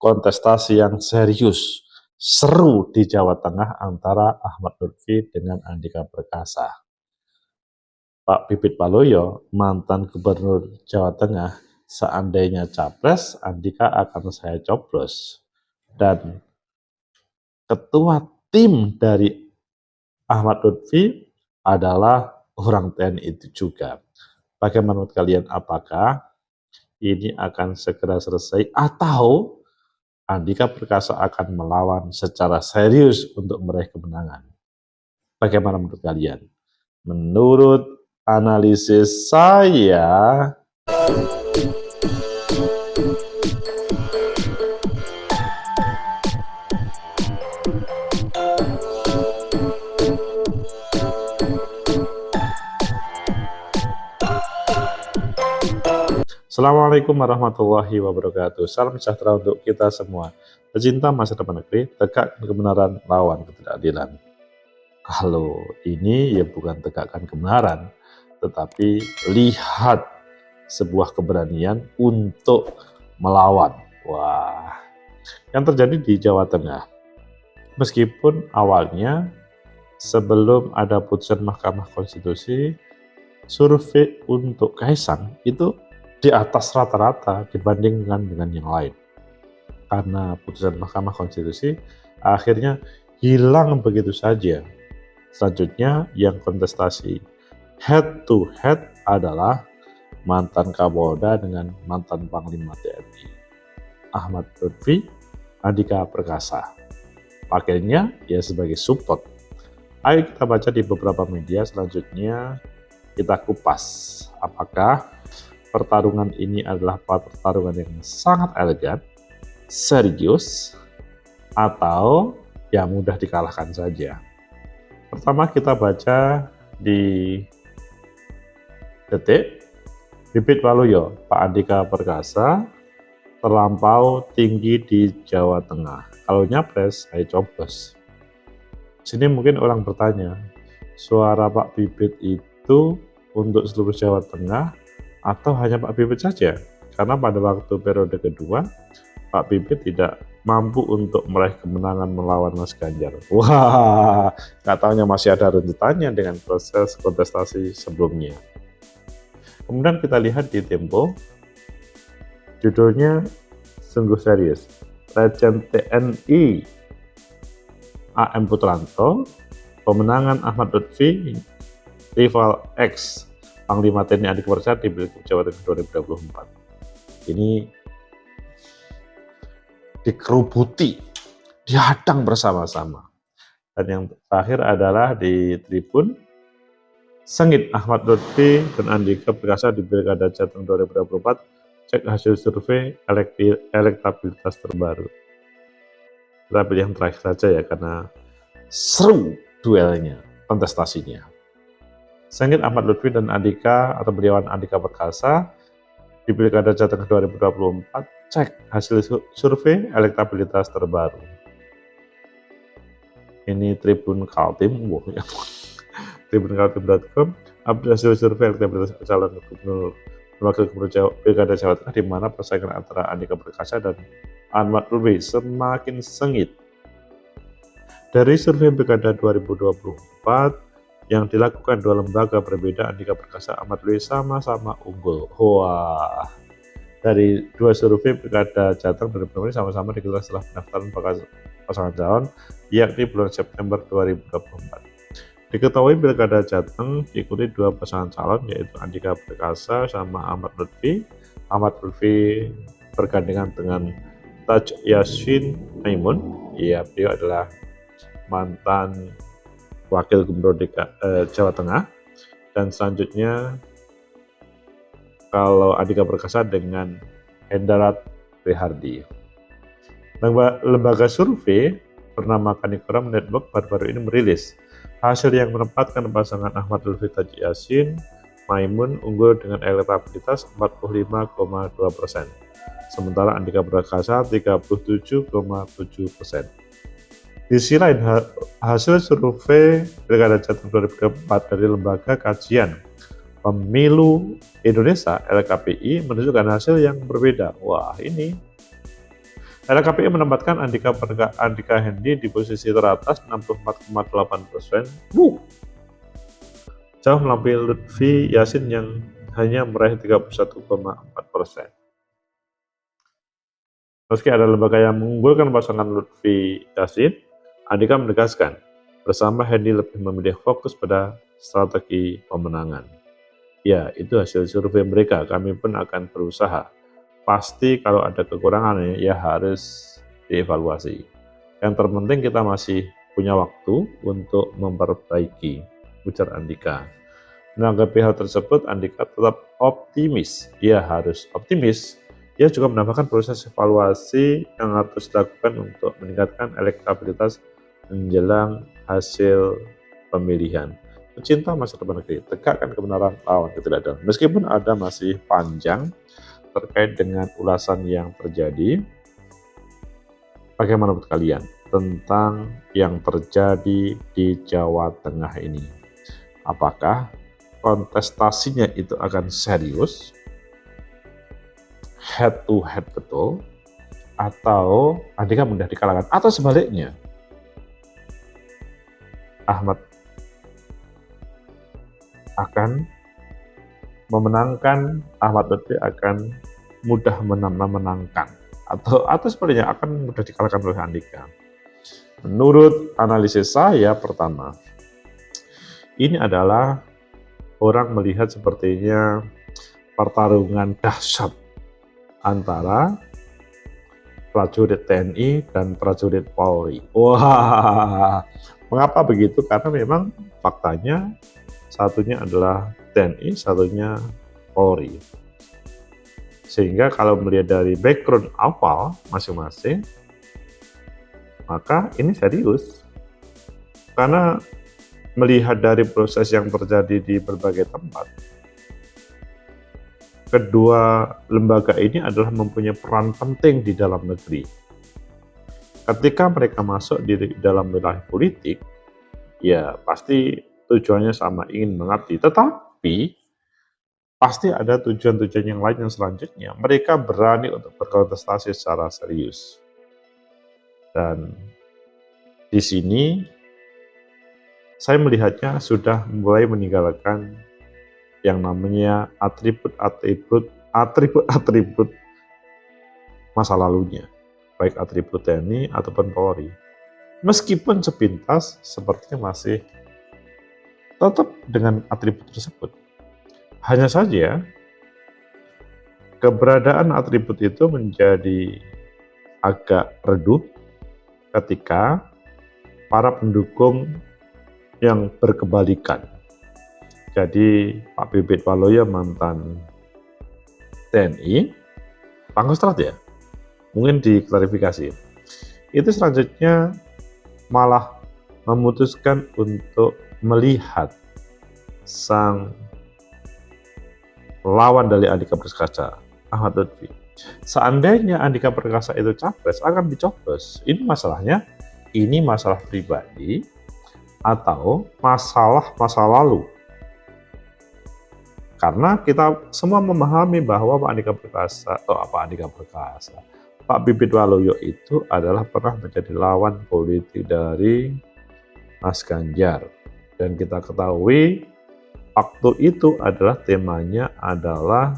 kontestasi yang serius, seru di Jawa Tengah antara Ahmad Lutfi dengan Andika Perkasa. Pak Pipit Waluyo, mantan Gubernur Jawa Tengah, seandainya capres, Andika akan saya coblos. Dan ketua tim dari Ahmad Lutfi adalah orang TNI itu juga. Bagaimana menurut kalian, apakah ini akan segera selesai atau Andika Perkasa akan melawan secara serius untuk meraih kemenangan? Bagaimana menurut kalian? Menurut analisis saya, Assalamualaikum warahmatullahi wabarakatuh. Salam sejahtera untuk kita semua. Pecinta masa depan negeri, tegakkan kebenaran, lawan ketidakadilan. Kalau ini ya bukan tegakkan kebenaran, tetapi lihat sebuah keberanian untuk melawan. Wah, yang terjadi di Jawa Tengah. Meskipun awalnya sebelum ada putusan Mahkamah Konstitusi, survei untuk Kaisang itu di atas rata-rata dibanding dengan yang lain. Karena putusan Mahkamah Konstitusi akhirnya hilang begitu saja. Selanjutnya yang kontestasi head to head adalah mantan Kapolda dengan mantan Panglima TNI, Ahmad Lutfi, Andika Perkasa. Pakainya ya sebagai support. Ayo kita baca di beberapa media, selanjutnya kita kupas apakah pertarungan ini adalah pertarungan yang sangat elegan, serius, atau yang mudah dikalahkan saja. Pertama kita baca di Detik, Pipit Waluyo, Pak Andika Perkasa terlampau tinggi di Jawa Tengah. Kalau nyapres, saya coblos. Sini mungkin orang bertanya, suara Pak Pipit itu untuk seluruh Jawa Tengah atau hanya Pak Pipit saja? Karena pada waktu periode kedua, Pak Pipit tidak mampu untuk meraih kemenangan melawan Mas Ganjar. Wah, nggak taunya masih ada runtutannya dengan proses kontestasi sebelumnya. Kemudian kita lihat di Tempo, judulnya sungguh serius. Legend TNI AM Putranto, pemenangan Ahmad Lutfi, rival X Panglima TNI Andika Perkasa di Pilgub Jawa Tengah 2024. Ini dikerubuti, dihadang bersama-sama. Dan yang terakhir adalah di Tribun, sengit Ahmad Lutfi dan Andika Perkasa di Pilkada Jateng 2024, cek hasil survei elektabilitas terbaru. Kita pilih yang terakhir saja ya, karena seru duelnya, kontestasinya. Sengit Ahmad Lutfi dan Andika atau beliauan Andika Perkasa di Pilkada Jateng 2024, cek hasil survei elektabilitas terbaru. Ini Tribun Kaltim, tribunkaltim.com, update hasil survei elektabilitas calon gubernur wakil gubernur Pilkada Jawa Tengah, di mana persaingan antara Andika Perkasa dan Ahmad Lutfi semakin sengit. Dari survei Pilkada 2024 yang dilakukan dua lembaga berbeda, Andika Perkasa, Ahmad Lutfi sama-sama unggul. Wah, dari dua survei Pilkada Jateng 2024 sama-sama digelar setelah pendaftaran pasangan calon, yakni bulan September 2024. Diketahui Pilkada Jateng diikuti dua pasangan calon, yaitu Andika Perkasa sama Ahmad Lutfi. Ahmad Lutfi bergandengan dengan Taj Yassin Maimun. Ya, beliau adalah mantan Wakil Gubernur Jawa Tengah. Dan selanjutnya kalau Andika Perkasa dengan Hendarat Prihardi. Lembaga survei bernama Kanikora Network baru-baru ini merilis hasil yang menempatkan pasangan Ahmad Lutfi Taj Yassin Maimun unggul dengan elektabilitas 45,2%. Sementara Andika Perkasa 37,7%. Di sisi lain, hasil survei Pilkada Jateng 2024 dari Lembaga Kajian Pemilu Indonesia (LKPI) menunjukkan hasil yang berbeda. Wah, ini LKPI menempatkan Andika Hendy di posisi teratas 64,8%. Jauh melampaui Lutfi Yasin yang hanya meraih 31,4%. Meski ada lembaga yang mengunggulkan pasangan Lutfi Yasin, Andika menegaskan, bersama Hendy lebih memilih fokus pada strategi pemenangan. Ya, itu hasil survei mereka, kami pun akan berusaha. Pasti kalau ada kekurangan ya harus dievaluasi. Yang terpenting kita masih punya waktu untuk memperbaiki, ujar Andika. Menanggapi hal tersebut, Andika tetap optimis. Ia harus optimis. Ia juga menambahkan proses evaluasi yang harus dilakukan untuk meningkatkan elektabilitas menjelang hasil pemilihan. Pecinta masa depan negeri, tegakkan kebenaran, lawan ketidakadilan. Meskipun ada masih panjang terkait dengan ulasan yang terjadi, bagaimana menurut kalian tentang yang terjadi di Jawa Tengah ini? Apakah kontestasinya itu akan serius, head to head betul, atau Andika mudah dikalahkan, atau sebaliknya Ahmad akan memenangkan, Ahmad Lutfi akan mudah menangkan, atau sebaliknya akan mudah dikalahkan oleh Andika. Menurut analisis saya, pertama, ini adalah orang melihat sepertinya pertarungan dahsyat antara prajurit TNI dan prajurit Polri. Wah, mengapa begitu? Karena memang faktanya satunya adalah TNI, satunya Polri. Sehingga kalau melihat dari background awal masing-masing, maka ini serius. Karena melihat dari proses yang terjadi di berbagai tempat, kedua lembaga ini adalah mempunyai peran penting di dalam negeri. Ketika mereka masuk di dalam wilayah politik, ya pasti tujuannya sama, ingin mengabdi. Tetapi pasti ada tujuan-tujuan yang lain yang selanjutnya. Mereka berani untuk berkontestasi secara serius. Dan di sini saya melihatnya sudah mulai meninggalkan yang namanya atribut-atribut masa lalunya, baik atribut TNI ataupun Polri. Meskipun sepintas sepertinya masih tetap dengan atribut tersebut. Hanya saja keberadaan atribut itu menjadi agak redup ketika para pendukung yang berkebalikan. Jadi Pak Bibit Waluyo mantan TNI, Pangkostrat ya, mungkin diklarifikasi. Itu selanjutnya malah memutuskan untuk melihat sang lawan dari Andika Perkasa, Ahmad Lutfi. Seandainya Andika Perkasa itu capres, akan dicoblos. Ini masalahnya, ini masalah pribadi atau masalah masa lalu. Karena kita semua memahami bahwa Pak Bibit Waluyo itu adalah pernah menjadi lawan politik dari Mas Ganjar. Dan kita ketahui waktu itu adalah temanya adalah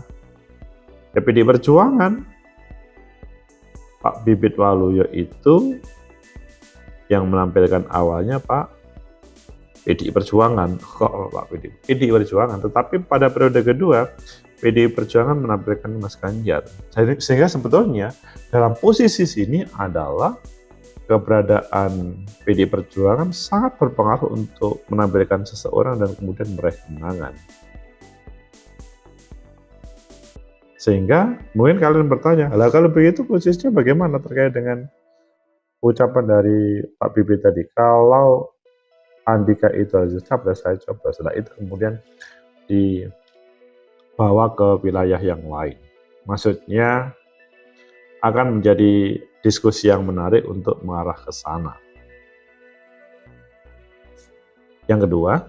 PDI Perjuangan. Pak Bibit Waluyo itu yang menampilkan awalnya Pak PDI Perjuangan, PDI Perjuangan, tetapi pada periode kedua PDI Perjuangan menampilkan Mas Ganjar. Sehingga sebetulnya dalam posisi sini adalah keberadaan PDI Perjuangan sangat berpengaruh untuk menampilkan seseorang dan kemudian meraih kemenangan. Sehingga mungkin kalian bertanya, lah kalau begitu posisinya bagaimana terkait dengan ucapan dari Pak Bibit tadi? Kalau Andika itu harus capres, saya coba. Setelah itu kemudian dibawa ke wilayah yang lain. Maksudnya akan menjadi diskusi yang menarik untuk mengarah ke sana. Yang kedua,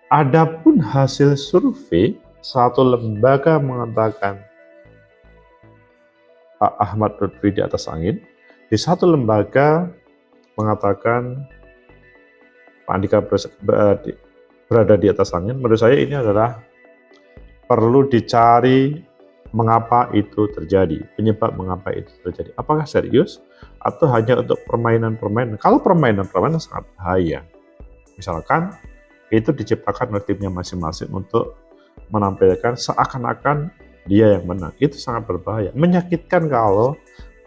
adapun hasil survei, satu lembaga mengatakan Pak Ahmad Lutfi di atas angin, di satu lembaga mengatakan Pak Andika berada di atas angin. Menurut saya ini adalah perlu dicari mengapa itu terjadi, penyebab mengapa itu terjadi. Apakah serius atau hanya untuk permainan-permainan? Kalau permainan-permainan sangat bahaya. Misalkan itu diciptakan oleh timnya masing-masing untuk menampilkan seakan-akan dia yang menang. Itu sangat berbahaya. Menyakitkan kalau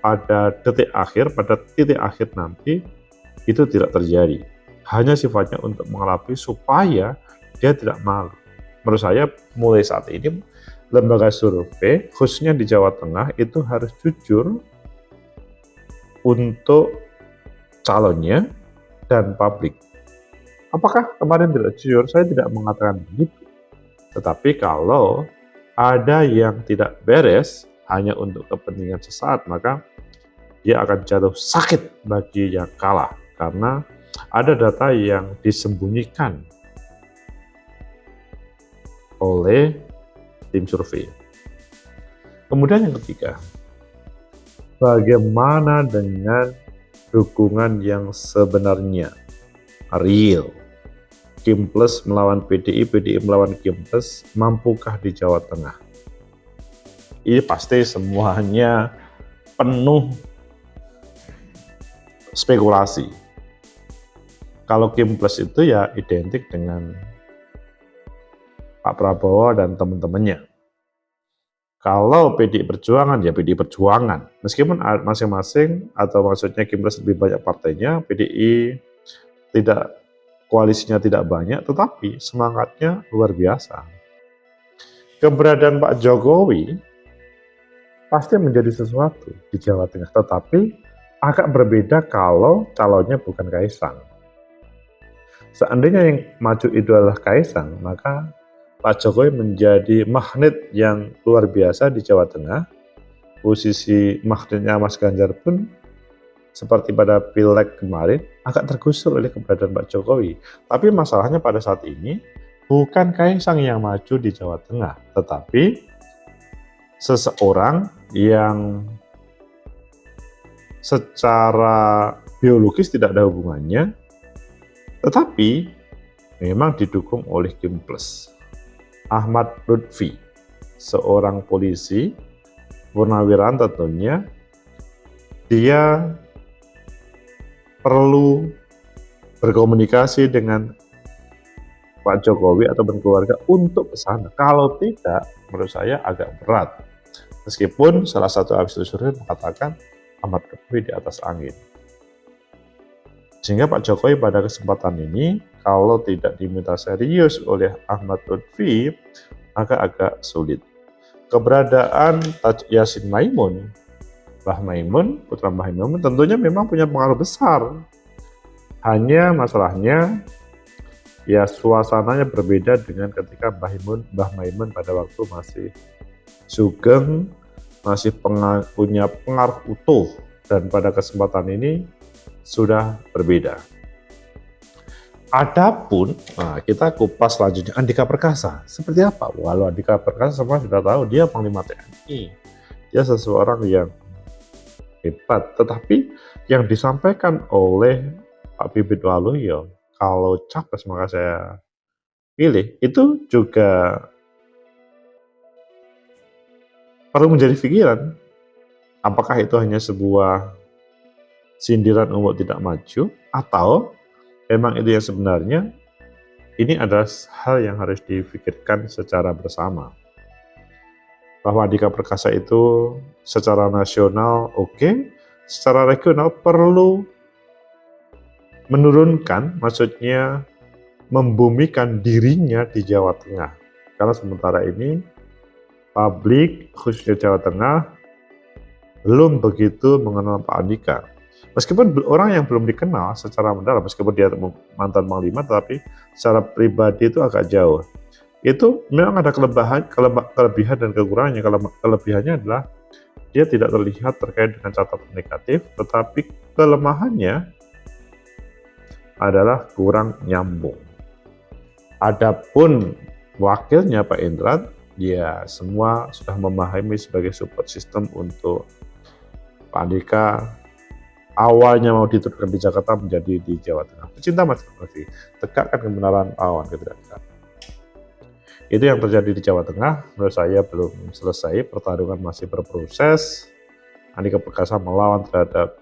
pada titik akhir nanti itu tidak terjadi. Hanya sifatnya untuk mengelabui supaya dia tidak malu. Menurut saya mulai saat ini lembaga survei khususnya di Jawa Tengah itu harus jujur untuk calonnya dan publik. Apakah kemarin tidak jujur? Saya tidak mengatakan begitu. Tetapi kalau ada yang tidak beres hanya untuk kepentingan sesaat, maka dia akan jatuh sakit bagi yang kalah karena ada data yang disembunyikan oleh tim survei. Kemudian yang ketiga, bagaimana dengan dukungan yang sebenarnya, real? Kim Plus melawan PDI, PDI melawan Kim Plus, mampukah di Jawa Tengah? Ini pasti semuanya penuh spekulasi. Kalau Kim Plus itu ya identik dengan Pak Prabowo dan teman-temannya. Kalau PDI Perjuangan ya PDI Perjuangan. Meskipun masing-masing atau maksudnya Kim Plus lebih banyak partainya, PDI koalisinya tidak banyak, tetapi semangatnya luar biasa. Keberadaan Pak Jokowi pasti menjadi sesuatu di Jawa Tengah, tetapi agak berbeda kalau calonnya bukan Kaisang. Seandainya yang maju itu adalah Kaisang, maka Pak Jokowi menjadi magnet yang luar biasa di Jawa Tengah. Posisi magnetnya Mas Ganjar pun seperti pada Pileg kemarin agak tergusur oleh keberadaan Pak Jokowi. Tapi masalahnya pada saat ini bukan Kaisang yang maju di Jawa Tengah, tetapi seseorang yang secara biologis tidak ada hubungannya, tetapi memang didukung oleh Kim Plus. Ahmad Lutfi, seorang polisi, purnawirawan tentunya, dia perlu berkomunikasi dengan Pak Jokowi atau keluarga untuk ke sana. Kalau tidak, menurut saya agak berat. Meskipun salah satu ahli survei mengatakan Ahmad Lutfi di atas angin. Sehingga Pak Jokowi pada kesempatan ini, kalau tidak diminta serius oleh Ahmad Lutfi, maka agak sulit. Keberadaan Taj Yassin Maimun, Mbah Maimun, putra Mbah Maimun tentunya memang punya pengaruh besar. Hanya masalahnya, ya suasananya berbeda dengan ketika Mbah Maimun pada waktu masih sugeng, masih punya pengaruh utuh, dan pada kesempatan ini sudah berbeda. Adapun, kita kupas selanjutnya Andika Perkasa. Seperti apa? Walau Andika Perkasa semua sudah tahu, dia Panglima TNI. Dia seseorang yang hebat. Tetapi yang disampaikan oleh Pak Bibit Waluyo, kalau capres maka saya pilih, itu juga perlu menjadi pikiran. Apakah itu hanya sebuah sindiran untuk tidak maju, atau memang itu yang sebenarnya? Ini adalah hal yang harus dipikirkan secara bersama. Bahwa Andika Perkasa itu secara nasional oke, secara regional perlu menurunkan, maksudnya membumikan dirinya di Jawa Tengah. Karena sementara ini publik khususnya Jawa Tengah belum begitu mengenal Pak Andika. Meskipun orang yang belum dikenal secara mendalam, meskipun dia mantan Panglima, tetapi secara pribadi itu agak jauh. Itu memang ada kelebihan dan kekurangannya. Kelebihannya adalah dia tidak terlihat terkait dengan catatan negatif, tetapi kelemahannya adalah kurang nyambung. Adapun wakilnya Pak Indra, ya semua sudah memahami sebagai support system untuk Pak Andika awalnya mau diturunkan di Jakarta menjadi di Jawa Tengah. Pecinta masyarakat, tegakkan kebenaran lawan ketidakadilan. Itu yang terjadi di Jawa Tengah. Menurut saya belum selesai, pertarungan masih berproses. Andika Perkasa melawan terhadap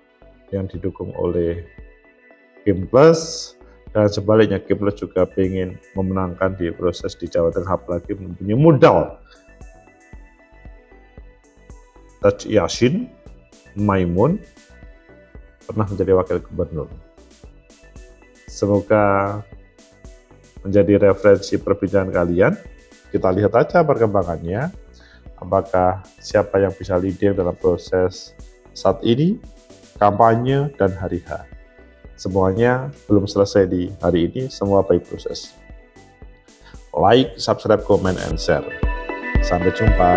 yang didukung oleh Kim Plus, dan sebaliknya Kim Plus juga ingin memenangkan di proses di Jawa Tengah, apalagi mempunyai modal. Taj Yassin Maimun pernah menjadi wakil gubernur. Semoga menjadi referensi perbincangan kalian. Kita lihat aja perkembangannya, apakah siapa yang bisa leading dalam proses saat ini, kampanye, dan hari H. Semuanya belum selesai di hari ini, semua by proses. Like, subscribe, comment, and share. Sampai jumpa.